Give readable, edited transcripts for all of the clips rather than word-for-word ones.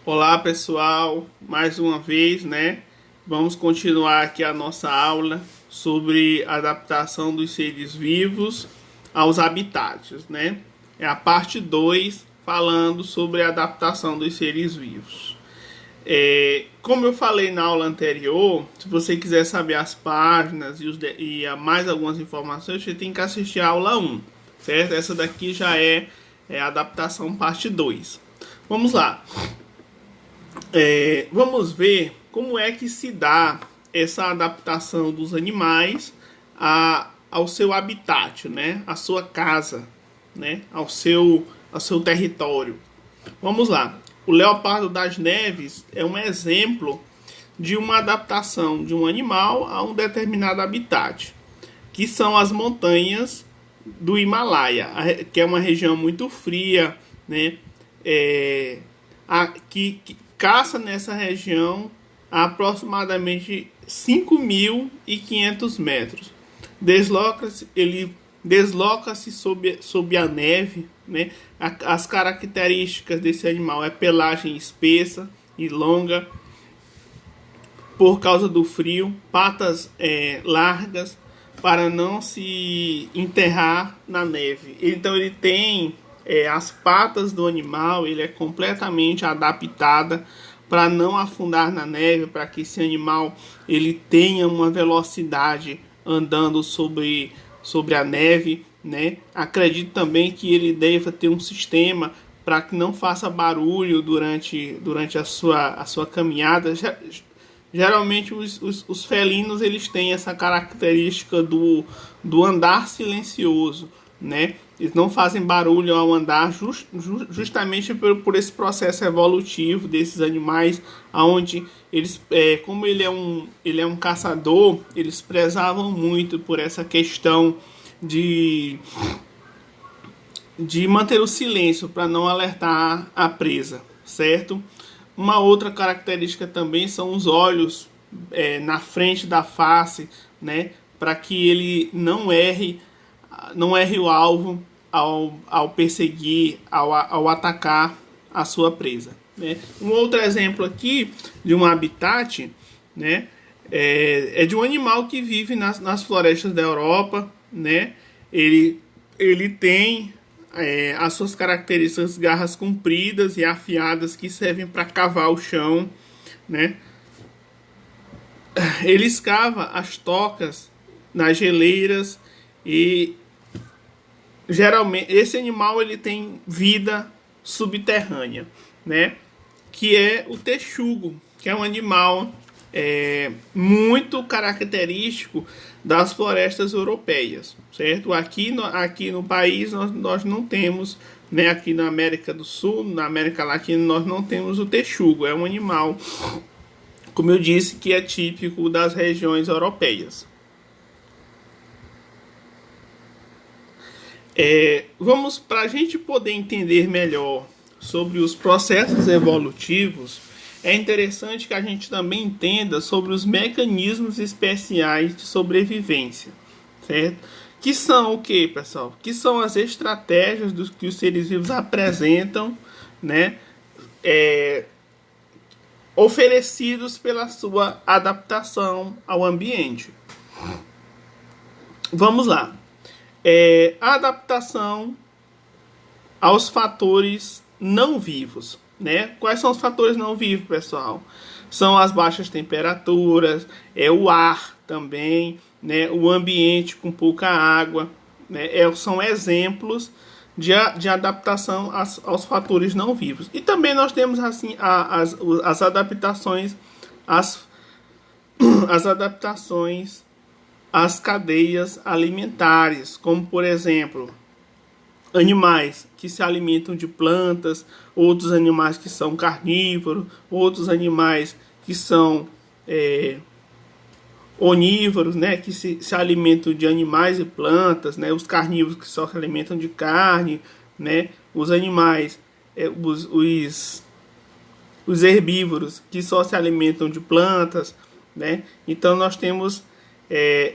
Olá pessoal, mais uma vez, né? Vamos continuar aqui a nossa aula sobre a adaptação dos seres vivos aos habitats, né? É a parte 2 falando sobre a adaptação dos seres vivos. Como eu falei na aula anterior, se você quiser saber as páginas e mais algumas informações, você tem que assistir a aula 1, certo? Essa daqui já é a adaptação parte 2. Vamos lá. Vamos ver como é que se dá essa adaptação dos animais ao seu habitat, né? À sua casa, né? Ao seu território. Vamos lá. O leopardo das neves é um exemplo de uma adaptação de um animal a um determinado habitat, que são as montanhas do Himalaia, que é uma região muito fria, né? Que caça nessa região a aproximadamente 5.500 metros. Ele desloca-se sob a neve, né? As características desse animal é pelagem espessa e longa por causa do frio, patas largas para não se enterrar na neve. Então ele tem as patas do animal, ele é completamente adaptada para não afundar na neve, para que esse animal ele tenha uma velocidade andando sobre a neve, né? Acredito também que ele deva ter um sistema para que não faça barulho durante a sua caminhada. Geralmente os felinos eles têm essa característica do andar silencioso, né? Eles não fazem barulho ao andar justamente por esse processo evolutivo desses animais, onde eles, como ele é um caçador, eles prezavam muito por essa questão de manter o silêncio para não alertar a presa, certo? Uma outra característica também são os olhos na frente da face, né? Para que ele não erre o alvo ao perseguir, ao atacar a sua presa, né? Um outro exemplo aqui de um habitat, né? É de um animal que vive nas florestas da Europa, né? Ele tem as suas características garras compridas e afiadas que servem para cavar o chão, né? Ele escava as tocas nas geleiras e geralmente esse animal ele tem vida subterrânea, né? Que é o texugo, que é um animal muito característico das florestas europeias, certo? Aqui no país nós não temos, né? Aqui na América do Sul, na América Latina, nós não temos o texugo. É um animal, como eu disse, que é típico das regiões europeias. Vamos, para a gente poder entender melhor sobre os processos evolutivos, é interessante que a gente também entenda sobre os mecanismos especiais de sobrevivência, certo? Que são o que, pessoal? Que são as estratégias que os seres vivos apresentam, né? Oferecidos pela sua adaptação ao ambiente. Vamos lá. A adaptação aos fatores não vivos, né? Quais são os fatores não vivos, pessoal? São as baixas temperaturas, o ar também, né? O ambiente com pouca água, né? São exemplos de adaptação aos fatores não vivos. E também nós temos assim as adaptações as adaptações às cadeias alimentares, como por exemplo animais que se alimentam de plantas, outros animais que são carnívoros, outros animais que são onívoros, né, que se alimentam de animais e plantas, né, os carnívoros que só se alimentam de carne, né, os animais, os herbívoros que só se alimentam de plantas, né. Então nós temos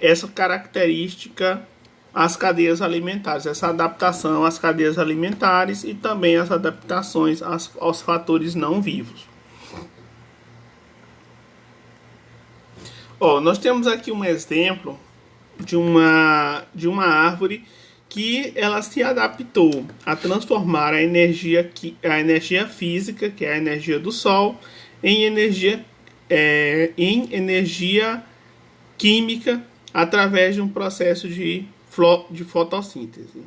essa característica as cadeias alimentares, essa adaptação às cadeias alimentares e também as adaptações aos fatores não vivos. Ó, nós temos aqui um exemplo de uma árvore que ela se adaptou a transformar a energia física, que é a energia do sol, em energia química através de um processo de fotossíntese.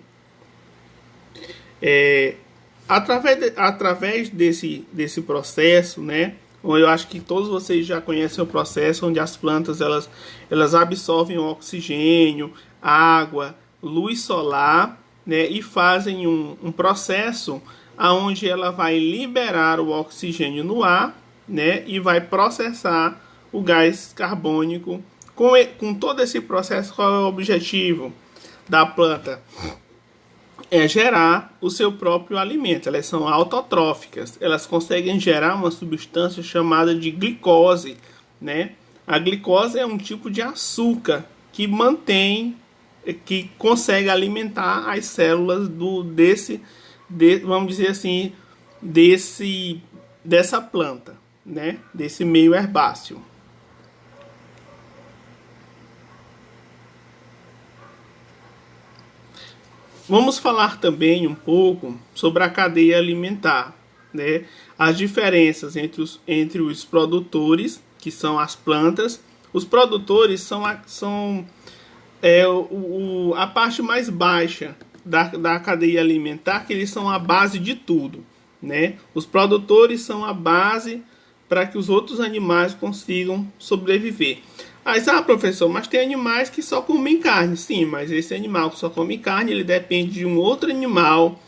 Através desse processo, né? Eu acho que todos vocês já conhecem o processo onde as plantas elas absorvem o oxigênio, água, luz solar, né? E fazem um processo onde ela vai liberar o oxigênio no ar, né? E vai processar o gás carbônico. Com todo esse processo, qual é o objetivo da planta? É gerar o seu próprio alimento. Elas são autotróficas. Elas conseguem gerar uma substância chamada de glicose, né? A glicose é um tipo de açúcar que que consegue alimentar as células vamos dizer assim, dessa planta, né? Desse meio herbáceo. Vamos falar também um pouco sobre a cadeia alimentar, né? As diferenças entre os produtores, que são as plantas. Os produtores são a parte mais baixa da cadeia alimentar, que eles são a base de tudo, né? Os produtores são a base para que os outros animais consigam sobreviver. Professor, mas tem animais que só comem carne. Sim, mas esse animal que só come carne, ele depende de um outro animal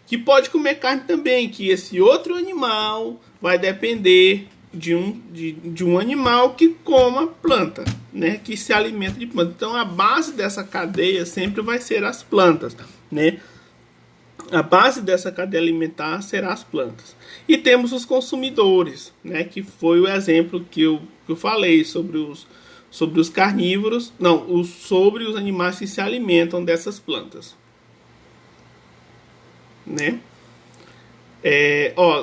que pode comer carne também, que esse outro animal vai depender de um animal que coma planta, né? Que se alimenta de planta. Então, a base dessa cadeia sempre vai ser as plantas, né? A base dessa cadeia alimentar será as plantas. E temos os consumidores, né? Que foi o exemplo que eu falei sobre os carnívoros, sobre os animais que se alimentam dessas plantas, né?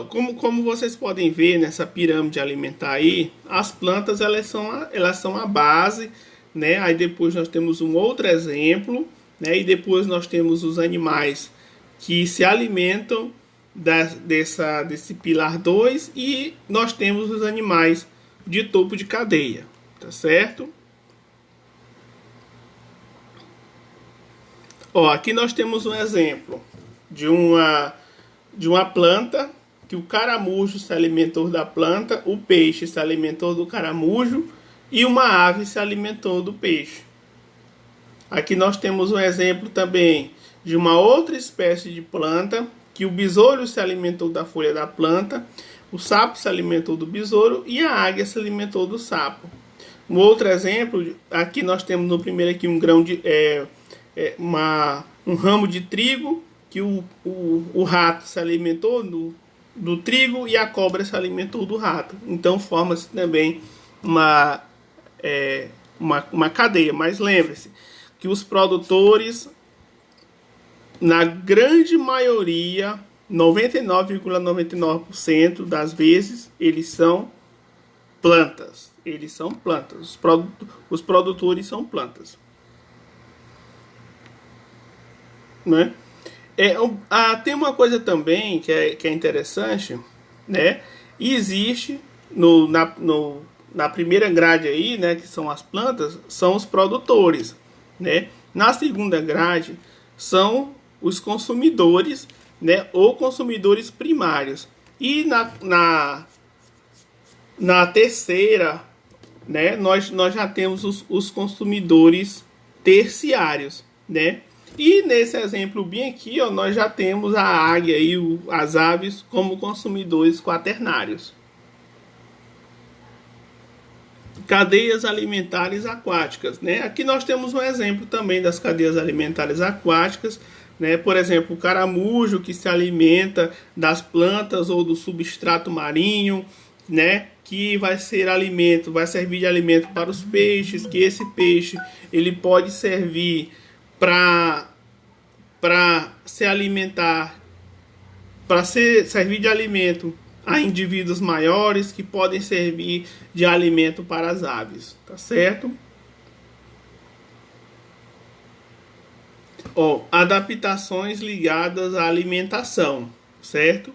Como vocês podem ver nessa pirâmide alimentar aí, as plantas elas são a base, né? Aí depois nós temos um outro exemplo, né? E depois nós temos os animais que se alimentam desse pilar 2 e nós temos os animais de topo de cadeia. Tá certo? Aqui nós temos um exemplo de uma planta que o caramujo se alimentou da planta, o peixe se alimentou do caramujo e uma ave se alimentou do peixe. Aqui nós temos um exemplo também de uma outra espécie de planta que o besouro se alimentou da folha da planta, o sapo se alimentou do besouro e a águia se alimentou do sapo. Um outro exemplo, aqui nós temos no primeiro aqui um ramo de trigo, que o rato se alimentou do trigo e a cobra se alimentou do rato. Então forma-se também uma cadeia. Mas lembre-se que os produtores, na grande maioria, 99,99% das vezes, eles são plantas. Eles são plantas. Os produtores são plantas. Né? Tem uma coisa também que é interessante, né? E existe na primeira grade aí, né? Que são as plantas, são os produtores, né? Na segunda grade são os consumidores, né? Ou consumidores primários. E na terceira, né, nós já temos os consumidores terciários, né? E nesse exemplo bem aqui, nós já temos a águia e as aves como consumidores quaternários. Cadeias alimentares aquáticas, né? Aqui nós temos um exemplo também das cadeias alimentares aquáticas, né? Por exemplo, o caramujo que se alimenta das plantas ou do substrato marinho, né? Que vai servir de alimento para os peixes, que esse peixe ele pode servir para se alimentar, servir de alimento a indivíduos maiores que podem servir de alimento para as aves, tá certo? Ó, adaptações ligadas à alimentação, certo?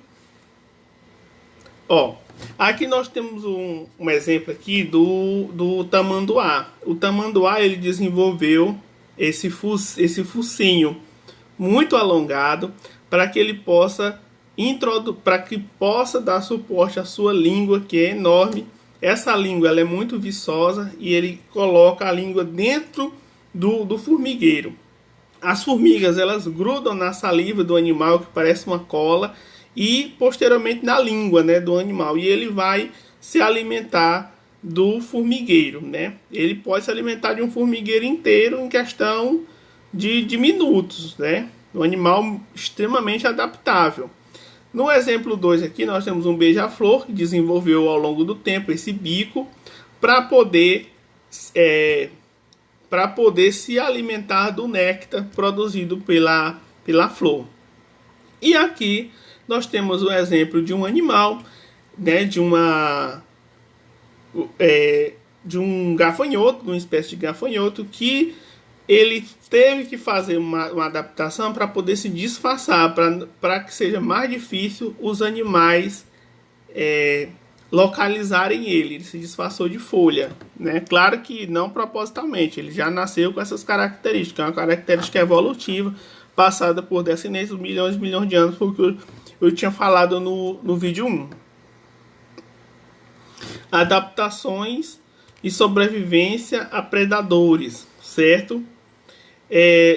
Ó, aqui nós temos um exemplo aqui do tamanduá. O tamanduá, ele desenvolveu esse focinho muito alongado para que ele possa dar suporte à sua língua, que é enorme. Essa língua ela é muito viçosa e ele coloca a língua dentro do formigueiro. As formigas elas grudam na saliva do animal, que parece uma cola, e posteriormente na língua, né, do animal, e ele vai se alimentar do formigueiro, né? Ele pode se alimentar de um formigueiro inteiro em questão de minutos, né? Um animal extremamente adaptável. No exemplo 2 aqui nós temos um beija-flor que desenvolveu ao longo do tempo esse bico para poder se alimentar do néctar produzido pela flor. E aqui nós temos o exemplo de um animal, né, de um gafanhoto, de uma espécie de gafanhoto, que ele teve que fazer uma adaptação para poder se disfarçar, para que seja mais difícil os animais localizarem ele. Ele se disfarçou de folha, né? Claro que não propositalmente, ele já nasceu com essas características, é uma característica evolutiva passada por descendentes de milhões de anos, foi o que eu tinha falado no vídeo 1. Adaptações e sobrevivência a predadores, certo?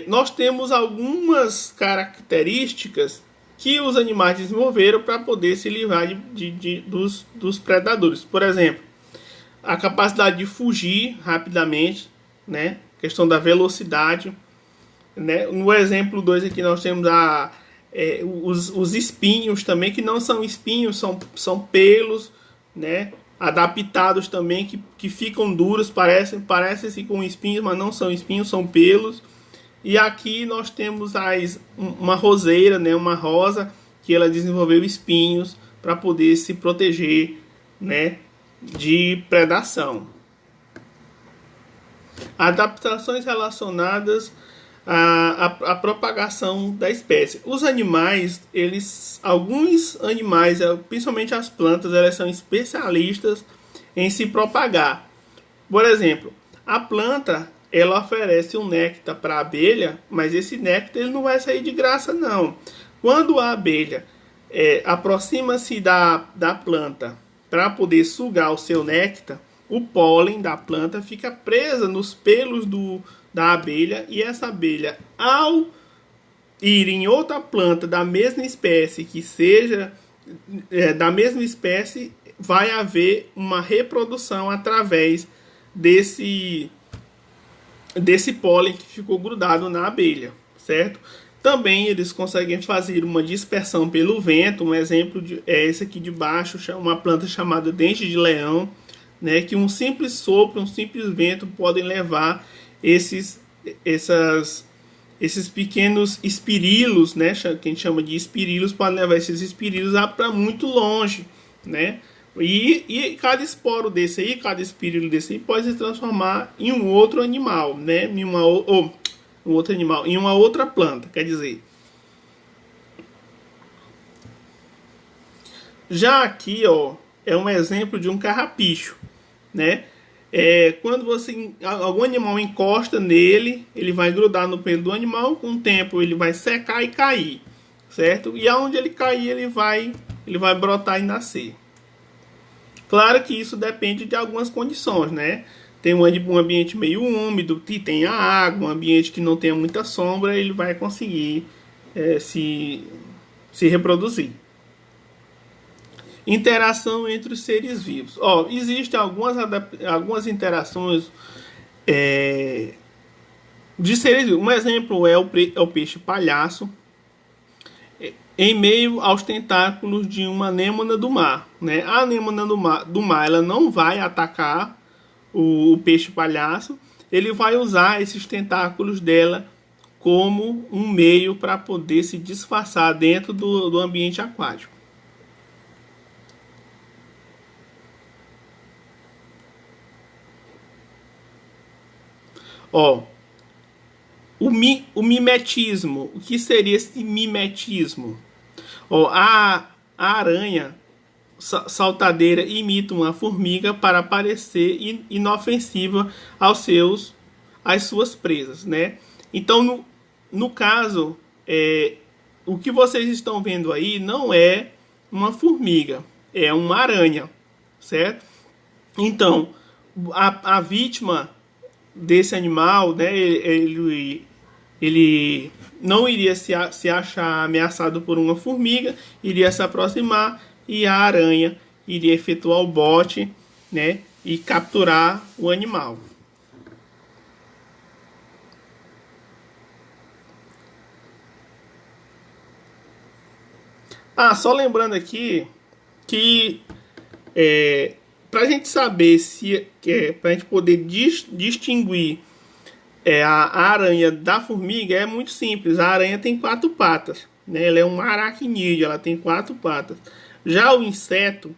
Nós temos algumas características que os animais desenvolveram para poder se livrar dos predadores. Por exemplo, a capacidade de fugir rapidamente, né? Questão da velocidade, né? No exemplo 2 aqui nós temos os espinhos também, que não são espinhos, são pelos, né? Adaptados também, que ficam duros, parecem com espinhos, mas não são espinhos, são pelos. E aqui nós temos uma roseira, né, uma rosa, que ela desenvolveu espinhos para poder se proteger, né, de predação. Adaptações relacionadas à propagação da espécie. Os animais, alguns animais, principalmente as plantas, elas são especialistas em se propagar. Por exemplo, a planta ela oferece um néctar para a abelha, mas esse néctar ele não vai sair de graça, não. Quando a abelha aproxima-se da planta para poder sugar o seu néctar, o pólen da planta fica presa nos pelos da abelha, e essa abelha, ao ir em outra planta da mesma espécie, que seja da mesma espécie, vai haver uma reprodução através desse pólen que ficou grudado na abelha, certo? Também eles conseguem fazer uma dispersão pelo vento. Um exemplo é esse aqui de baixo, uma planta chamada dente de leão, né, que um simples sopro, um simples vento podem levar esses pequenos espirilos, né, que a gente chama de espirilos, podem levar esses espirilos para muito longe, né? E cada esporo desse aí, cada espírilo desse aí pode se transformar em um outro animal, né? Em uma outra planta, quer dizer. Já aqui, ó, é um exemplo de um carrapicho, né? Quando algum animal encosta nele, ele vai grudar no pelo do animal, com o tempo ele vai secar e cair, certo? E aonde ele cair, ele vai brotar e nascer. Claro que isso depende de algumas condições, né? Tem um ambiente meio úmido, que tem a água, um ambiente que não tenha muita sombra, ele vai conseguir se reproduzir. Interação entre os seres vivos. Existem algumas interações de seres vivos. Um exemplo é o peixe palhaço, em meio aos tentáculos de uma anêmona do mar, né? A anêmona do mar ela não vai atacar o peixe palhaço, ele vai usar esses tentáculos dela como um meio para poder se disfarçar dentro do ambiente aquático. Ó, o mimetismo. O que seria esse mimetismo? Ó, a aranha saltadeira imita uma formiga para parecer inofensiva às suas presas, né? Então, no caso, o que vocês estão vendo aí não é uma formiga, é uma aranha, certo? Então, a vítima desse animal, né, ele não iria se achar ameaçado por uma formiga, iria se aproximar e a aranha iria efetuar o bote, né, e capturar o animal. Só lembrando aqui que para a gente saber se para a gente poder distinguir a aranha da formiga é muito simples. A aranha tem 4 patas, né? Ela é um aracnídeo, ela tem 4 patas. Já o inseto,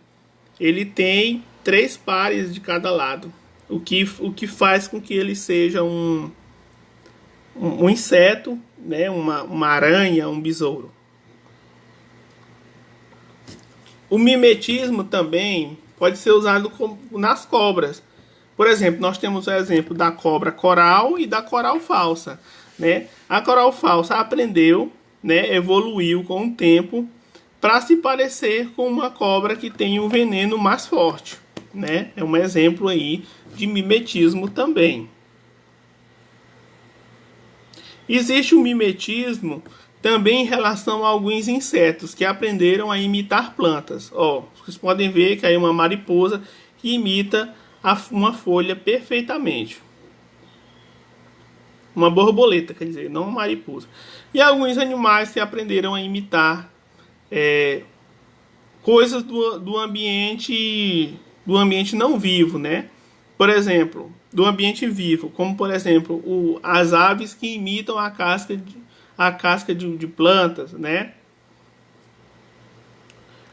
ele tem 3 pares de cada lado, o que faz com que ele seja um inseto, né? Uma aranha, um besouro. O mimetismo também pode ser usado nas cobras. Por exemplo, nós temos o exemplo da cobra coral e da coral falsa, né? A coral falsa aprendeu, né, evoluiu com o tempo para se parecer com uma cobra que tem um veneno mais forte, né? É um exemplo aí de mimetismo também. Existe o mimetismo também em relação a alguns insetos que aprenderam a imitar plantas. Ó, vocês podem ver que aí uma mariposa que imita uma folha perfeitamente. Uma borboleta, quer dizer, não uma mariposa. E alguns animais que aprenderam a imitar coisas do ambiente não vivo, né? Por exemplo, do ambiente vivo, como por exemplo as aves que imitam a casca de plantas, né?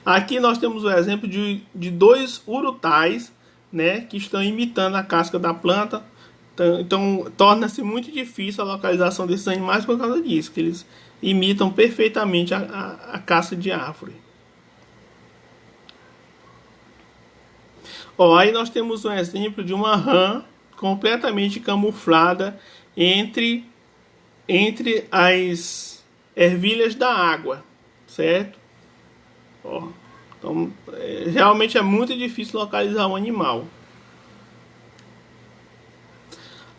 Aqui nós temos o exemplo de 2 urutais, né, que estão imitando a casca da planta. Então torna-se muito difícil a localização desses animais por causa disso, que eles imitam perfeitamente a casca de árvore. Ó, aí nós temos um exemplo de uma rã completamente camuflada entre as ervilhas da água, certo? Ó, então, realmente é muito difícil localizar um animal.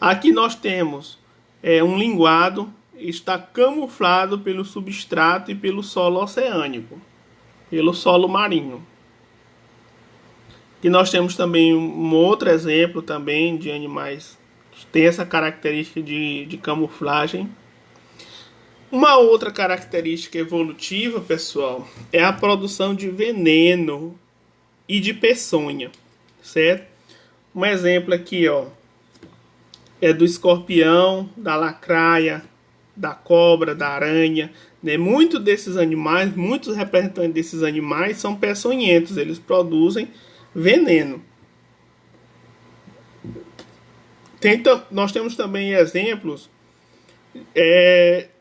Aqui nós temos um linguado, está camuflado pelo substrato e pelo solo oceânico, pelo solo marinho. E nós temos também um outro exemplo também de animais que tem essa característica de camuflagem. Uma outra característica evolutiva, pessoal, é a produção de veneno e de peçonha, certo? Um exemplo aqui, ó, é do escorpião, da lacraia, da cobra, da aranha, né? Muitos desses animais, muitos representantes desses animais são peçonhentos, eles produzem veneno. Nós temos também exemplos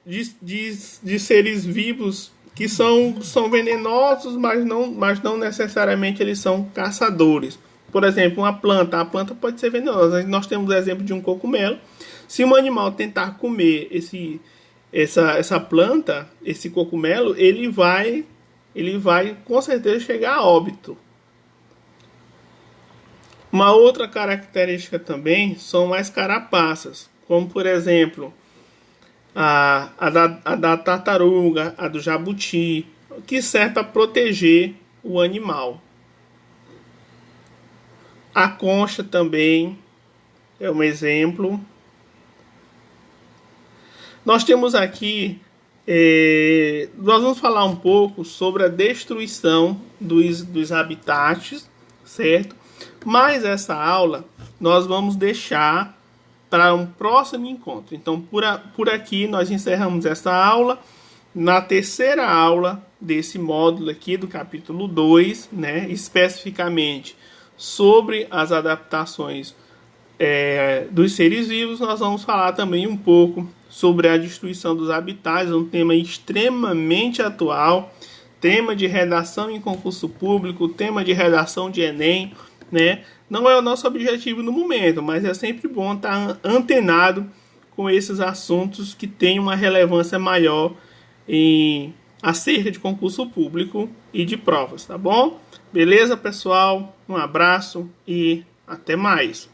de seres vivos que são venenosos, mas não necessariamente eles são caçadores. Por exemplo, a planta pode ser venenosa. Nós temos o exemplo de um cogumelo. Se um animal tentar comer essa planta, esse cogumelo, ele vai com certeza chegar a óbito. Uma outra característica também são as carapaças, como por exemplo a da tartaruga, a do jabuti, que serve para proteger o animal. A concha também é um exemplo. Nós temos aqui, nós vamos falar um pouco sobre a destruição dos habitats, certo? Mas essa aula nós vamos deixar para um próximo encontro. Então, por aqui nós encerramos essa aula. Na terceira aula desse módulo aqui do capítulo 2, né, especificamente sobre as adaptações dos seres vivos, nós vamos falar também um pouco sobre a destruição dos habitats, um tema extremamente atual, tema de redação em concurso público, tema de redação de Enem, né? Não é o nosso objetivo no momento, mas é sempre bom estar antenado com esses assuntos que têm uma relevância maior acerca de concurso público e de provas, tá bom? Beleza, pessoal? Um abraço e até mais.